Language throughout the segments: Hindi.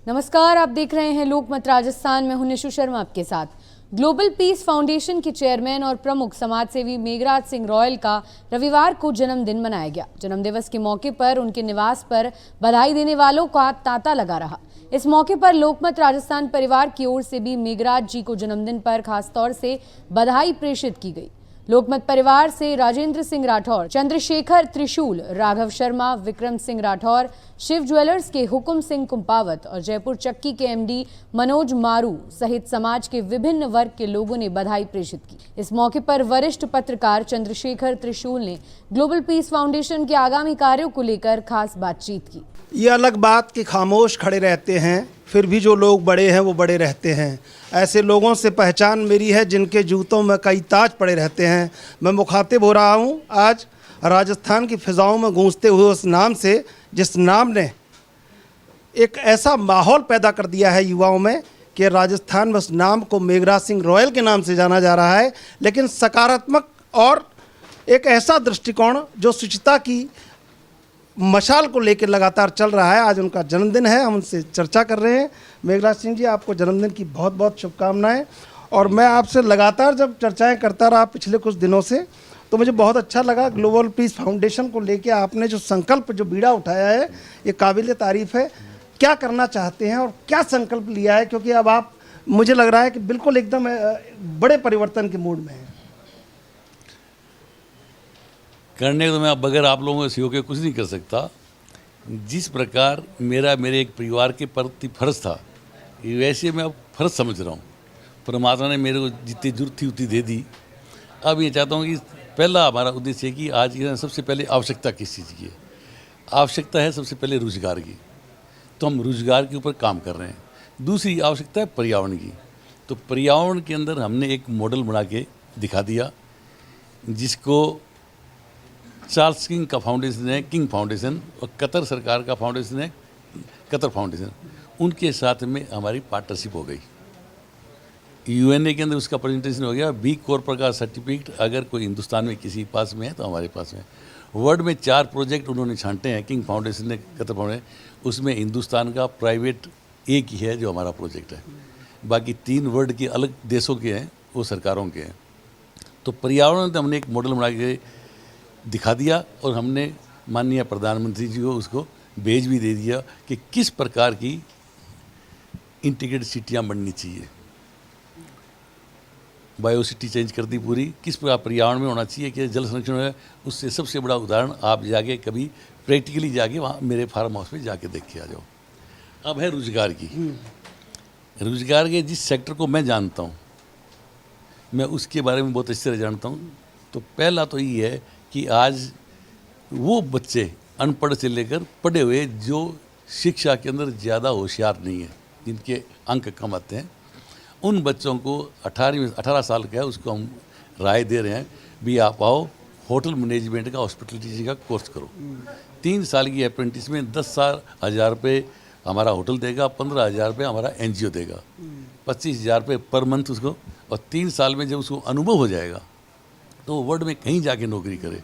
नमस्कार, आप देख रहे हैं लोकमत राजस्थान में हूं निशु शर्मा आपके साथ। ग्लोबल पीस फाउंडेशन के चेयरमैन और प्रमुख समाजसेवी मेघराज सिंह रॉयल का रविवार को जन्मदिन मनाया गया। जन्मदिवस के मौके पर उनके निवास पर बधाई देने वालों का तांता लगा रहा। इस मौके पर लोकमत राजस्थान परिवार की ओर से भी मेघराज जी को जन्मदिन पर खासतौर से बधाई प्रेषित की गई। लोकमत परिवार से राजेंद्र सिंह राठौर, चंद्रशेखर त्रिशूल, राघव शर्मा, विक्रम सिंह राठौर, शिव ज्वेलर्स के हुकुम सिंह कुंपावत और जयपुर चक्की के एमडी मनोज मारू सहित समाज के विभिन्न वर्ग के लोगों ने बधाई प्रेषित की। इस मौके पर वरिष्ठ पत्रकार चंद्रशेखर त्रिशूल ने ग्लोबल पीस फाउंडेशन के आगामी कार्यों को लेकर खास बातचीत की। ये अलग बात कि खामोश खड़े रहते हैं, फिर भी जो लोग बड़े हैं वो बड़े रहते हैं। ऐसे लोगों से पहचान मेरी है जिनके जूतों में कई ताज पड़े रहते हैं। मैं मुखातिब हो रहा हूँ आज राजस्थान की फिजाओं में गूंजते हुए उस नाम से, जिस नाम ने एक ऐसा माहौल पैदा कर दिया है युवाओं में कि राजस्थान में उस नाम को मेघराज सिंह रॉयल के नाम से जाना जा रहा है, लेकिन सकारात्मक और एक ऐसा दृष्टिकोण जो शुचिता की मशाल को लेकर लगातार चल रहा है। आज उनका जन्मदिन है, हम उनसे चर्चा कर रहे हैं। मेघराज सिंह जी, आपको जन्मदिन की बहुत बहुत शुभकामनाएं। और मैं आपसे लगातार जब चर्चाएं करता रहा पिछले कुछ दिनों से, तो मुझे बहुत अच्छा लगा। ग्लोबल पीस फाउंडेशन को लेकर आपने जो संकल्प, जो बीड़ा उठाया है, ये काबिल तारीफ़ है। क्या करना चाहते हैं और क्या संकल्प लिया है, क्योंकि अब आप, मुझे लग रहा है कि बिल्कुल एकदम बड़े परिवर्तन के मूड में हैं। करने को तो मैं अब बगैर आप लोगों के सहयोग के कुछ नहीं कर सकता। जिस प्रकार मेरे एक परिवार के प्रति फर्ज था, वैसे मैं अब फर्ज समझ रहा हूँ। परमात्मा ने मेरे को जितनी जरूरत थी उतनी दे दी। अब ये चाहता हूँ कि पहला हमारा उद्देश्य है कि आज की सबसे पहले आवश्यकता किस चीज़ की है। आवश्यकता है सबसे पहले रोजगार की, तो हम रोजगार के ऊपर काम कर रहे हैं। दूसरी आवश्यकता है पर्यावरण की, तो पर्यावरण के अंदर हमने एक मॉडल बना के दिखा दिया, जिसको चार्ल्स किंग का फाउंडेशन है, किंग फाउंडेशन, और कतर सरकार का फाउंडेशन है, कतर फाउंडेशन। उनके साथ में हमारी पार्टनरशिप हो गई। यूएनए के अंदर उसका प्रेजेंटेशन हो गया। बी कॉर्पोरेट का सर्टिफिकेट अगर कोई हिंदुस्तान में किसी पास में है तो हमारे पास में। वर्ल्ड में 4 प्रोजेक्ट उन्होंने छांटे हैं, किंग फाउंडेशन ने, कतर फाउंडेशन। उसमें हिंदुस्तान का प्राइवेट एक ही है जो हमारा प्रोजेक्ट है। बाकी 3 वर्ल्ड के अलग देशों के हैं, वो सरकारों के हैं। तो पर्यावरण में हमने एक मॉडल बना के दिखा दिया, और हमने माननीय प्रधानमंत्री जी को उसको भेज भी दे दिया कि किस प्रकार की इंटीग्रेटेड सिटियाँ बननी चाहिए। बायो सिटी चेंज कर दी पूरी, किस प्रकार पर्यावरण में होना चाहिए, कि जल संरक्षण है। उससे सबसे बड़ा उदाहरण आप जाके कभी प्रैक्टिकली जाके वहाँ मेरे फार्म हाउस पे जाके देख के आ जाओ। अब है रोजगार की। रोजगार के जिस सेक्टर को मैं जानता हूँ, मैं उसके बारे में बहुत अच्छी तरह जानता हूँ। तो पहला तो ये है कि आज वो बच्चे अनपढ़ से लेकर पढ़े हुए जो शिक्षा के अंदर ज़्यादा होशियार नहीं है, जिनके अंक कम आते हैं, उन बच्चों को 18 साल का है, उसको हम राय दे रहे हैं भी आप आओ, होटल मैनेजमेंट का, हॉस्पिटलिटी का कोर्स करो। 3 साल की अप्रेंटिस में 10,000 रुपये हमारा होटल देगा, 15,000 रुपये हमारा एनजीओ देगा, 25,000 रुपये पर मंथ उसको। और 3 साल में जब उसको अनुभव हो जाएगा तो वो वर्ल्ड में कहीं जाके नौकरी करे।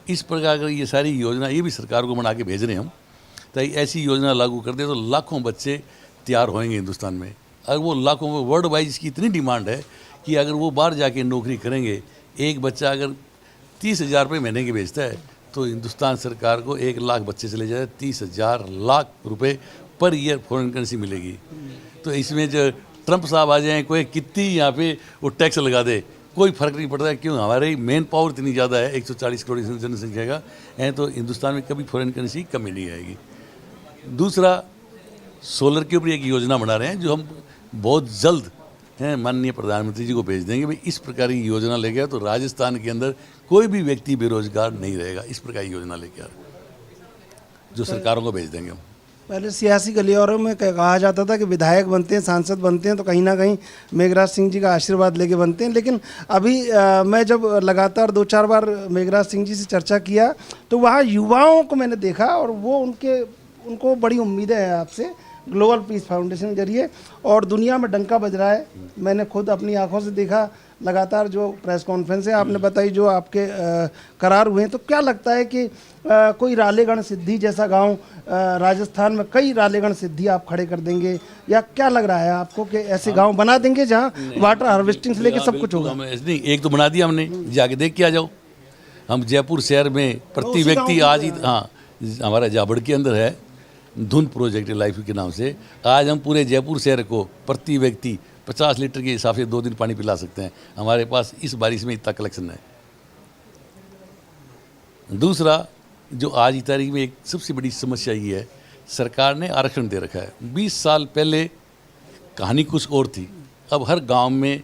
इस प्रकार की ये सारी योजना, ये भी सरकार को बना के भेज रहे हैं हम, ताकि ऐसी योजना लागू कर दे तो लाखों बच्चे तैयार होंगे हिंदुस्तान में। अगर वो लाखों में, वर्ल्ड वाइज इसकी इतनी डिमांड है कि अगर वो बाहर जाके नौकरी करेंगे, एक बच्चा अगर 30,000 रुपये महीने के भेजता है, तो हिंदुस्तान सरकार को 1 लाख बच्चे चले जाए, 30,000 लाख रुपये पर ईयर फॉरेन करेंसी मिलेगी। तो इसमें जो ट्रंप साहब आ जाएँ, कोई कितनी यहाँ पे वो टैक्स लगा दे, कोई फर्क नहीं पड़ता है। क्यों? हमारी मेन पावर इतनी ज़्यादा है, 140 करोड़ जनसंख्या का है, तो हिंदुस्तान में कभी फॉरेन करेंसी कमी नहीं आएगी। दूसरा, सोलर के ऊपर एक योजना बना रहे हैं, जो हम बहुत जल्द हैं माननीय प्रधानमंत्री जी को भेज देंगे। भाई इस प्रकार की योजना लेके आए तो राजस्थान के अंदर कोई भी व्यक्ति बेरोजगार नहीं रहेगा। इस प्रकार की योजना लेके आ रहे हैं, जो सरकारों को भेज देंगे हम। पहले सियासी गलियारों में कहा जाता था कि विधायक बनते हैं, सांसद बनते हैं तो कहीं ना कहीं मेघराज सिंह जी का आशीर्वाद लेके बनते हैं। लेकिन अभी मैं जब लगातार 2-4 बार मेघराज सिंह जी से चर्चा किया, तो वहाँ युवाओं को मैंने देखा, और वो उनको बड़ी उम्मीदें हैं आपसे ग्लोबल पीस फाउंडेशन के जरिए, और दुनिया में डंका बज रहा है। मैंने खुद अपनी आंखों से देखा, लगातार जो प्रेस कॉन्फ्रेंस है आपने बताई, जो आपके करार हुए हैं, तो क्या लगता है कि कोई रालेगण सिद्धि जैसा गांव राजस्थान में कई रालेगण सिद्धि आप खड़े कर देंगे, या क्या लग रहा है आपको कि ऐसे गांव बना देंगे जहां वाटर हार्वेस्टिंग से लेकर सब कुछ होगा? नहीं, एक तो बना दिया हमने, जाके देख के आ जाओ। हम जयपुर शहर में प्रति व्यक्ति आज ही, हाँ, हमारा जाबड़ के अंदर है धुंध प्रोजेक्ट लाइफ के नाम से, आज हम पूरे जयपुर शहर को प्रति व्यक्ति 50 लीटर के हिसाब से 2 दिन पानी पिला सकते हैं। हमारे पास इस बारिश में इतना कलेक्शन है। दूसरा, जो आज की तारीख में एक सबसे बड़ी समस्या ये है, सरकार ने आरक्षण दे रखा है। 20 साल पहले कहानी कुछ और थी, अब हर गांव में,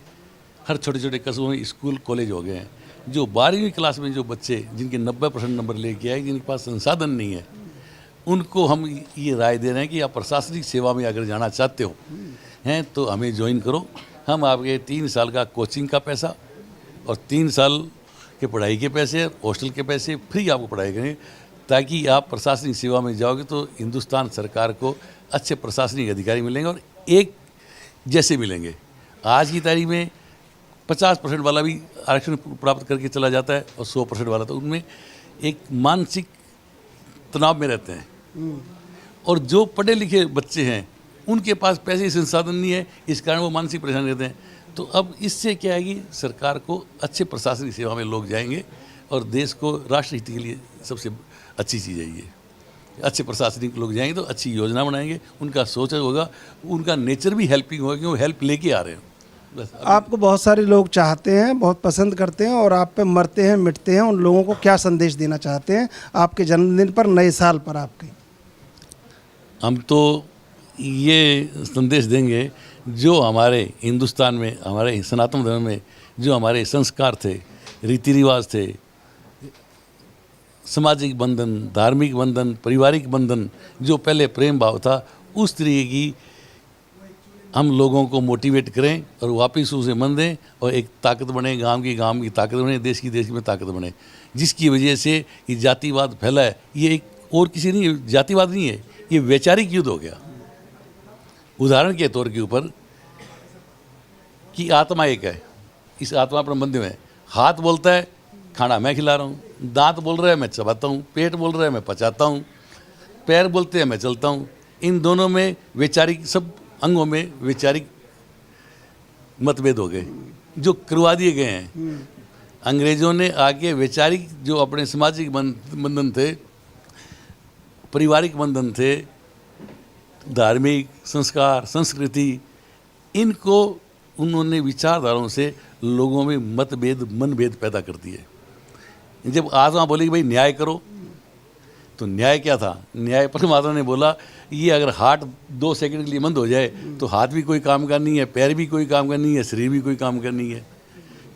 हर छोटे छोटे कस्बों में स्कूल कॉलेज हो गए हैं। जो 12वीं क्लास में जो बच्चे जिनके 90% नंबर लेके आए, जिनके पास संसाधन नहीं है, उनको हम ये राय दे रहे हैं कि आप प्रशासनिक सेवा में अगर जाना चाहते हो हैं तो हमें ज्वाइन करो। हम आपके 3 साल का कोचिंग का पैसा और 3 साल के पढ़ाई के पैसे, हॉस्टल के पैसे फ्री आपको पढ़ाई करें, ताकि आप प्रशासनिक सेवा में जाओगे तो हिंदुस्तान सरकार को अच्छे प्रशासनिक अधिकारी मिलेंगे और एक जैसे मिलेंगे। आज की तारीख में 50% वाला भी आरक्षण प्राप्त करके चला जाता है और 100% वाला, तो उनमें एक मानसिक तनाव में रहते हैं। और जो पढ़े लिखे बच्चे हैं उनके पास पैसे संसाधन नहीं है, इस कारण वो मानसिक परेशान रहते हैं। तो अब इससे क्या है कि सरकार को अच्छे प्रशासनिक सेवा में लोग जाएंगे और देश को राष्ट्रहित के लिए सबसे अच्छी चीज़ है ये। अच्छे प्रशासनिक लोग जाएंगे तो अच्छी योजना बनाएंगे, उनका सोच होगा, उनका नेचर भी हेल्पिंग होगा क्योंकि वो हेल्प लेके आ रहे हैं। बस आपको बहुत सारे लोग चाहते हैं, बहुत पसंद करते हैं और आप पे मरते हैं मिटते हैं, उन लोगों को क्या संदेश देना चाहते हैं आपके जन्मदिन पर, नए साल पर आपके? हम तो ये संदेश देंगे, जो हमारे हिंदुस्तान में, हमारे सनातन धर्म में जो हमारे संस्कार थे, रीति रिवाज थे, सामाजिक बंधन, धार्मिक बंधन, पारिवारिक बंधन, जो पहले प्रेम भाव था, उस तरीके की हम लोगों को मोटिवेट करें और वापस उसे मन दें और एक ताकत बने, गांव की ताकत बने, देश की में ताकत बने, जिसकी वजह से ये जातिवाद फैला है। ये एक और किसी नहीं, जातिवाद नहीं है, ये वैचारिक युद्ध हो गया। उदाहरण के तौर के ऊपर कि आत्मा एक है, इस आत्मा पर बंधे में हाथ बोलता है खाना मैं खिला रहा हूँ, दांत बोल रहा है मैं चबाता हूँ, पेट बोल रहा है मैं पचाता हूँ, पैर बोलते हैं मैं चलता हूँ। इन दोनों में वैचारिक, सब अंगों में वैचारिक मतभेद हो गए जो करवा दिए गए हैं। अंग्रेजों ने आके वैचारिक जो अपने सामाजिक बंधन थे, पारिवारिक बंधन थे, धार्मिक संस्कार, संस्कृति, इनको उन्होंने विचारधाराओं से लोगों में मतभेद, मनभेद पैदा कर दिए। जब आत्मा बोली कि भाई न्याय करो, तो न्याय क्या था? न्याय परमात्मा ने बोला ये अगर हार्ट 2 सेकंड के लिए बंद हो जाए तो हाथ भी कोई काम का नहीं है, पैर भी कोई काम का नहीं है, शरीर भी कोई काम का नहीं है।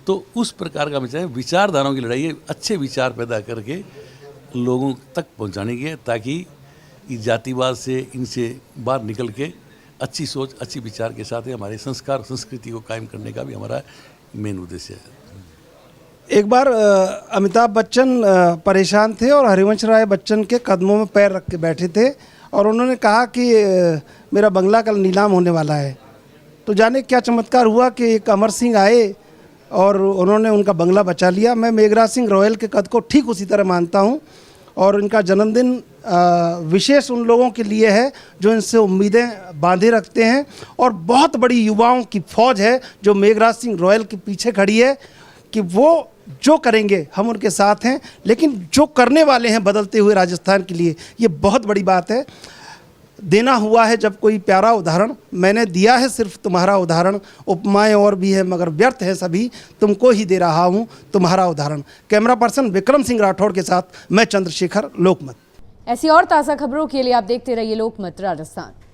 तो उस प्रकार का विचारधाराओं की लड़ाई है, अच्छे विचार पैदा करके लोगों तक पहुंचाने की है, ताकि इस जातिवाद से, इनसे बाहर निकल के अच्छी सोच, अच्छी विचार के साथ हमारे संस्कार, संस्कृति को कायम करने का भी हमारा मेन उद्देश्य है। एक बार अमिताभ बच्चन परेशान थे और हरिवंश राय बच्चन के कदमों में पैर रख के बैठे थे और उन्होंने कहा कि मेरा बंगला कल नीलाम होने वाला है। तो जाने क्या चमत्कार हुआ कि एक अमर सिंह आए और उन्होंने उनका बंगला बचा लिया। मैं मेघराज सिंह रॉयल के कद को ठीक उसी तरह मानता हूं और इनका जन्मदिन विशेष उन लोगों के लिए है जो इनसे उम्मीदें बांधे रखते हैं और बहुत बड़ी युवाओं की फौज है जो मेघराज सिंह रॉयल के पीछे खड़ी है कि वो जो करेंगे हम उनके साथ हैं, लेकिन जो करने वाले हैं बदलते हुए राजस्थान के लिए, ये बहुत बड़ी बात है। देना हुआ है जब कोई प्यारा उदाहरण, मैंने दिया है सिर्फ तुम्हारा उदाहरण, उपमाएं और भी है मगर व्यर्थ है सभी, तुमको ही दे रहा हूं तुम्हारा उदाहरण। कैमरा पर्सन विक्रम सिंह राठौड़ के साथ मैं चंद्रशेखर, लोकमत। ऐसी और ताज़ा खबरों के लिए आप देखते रहिए लोकमत राजस्थान।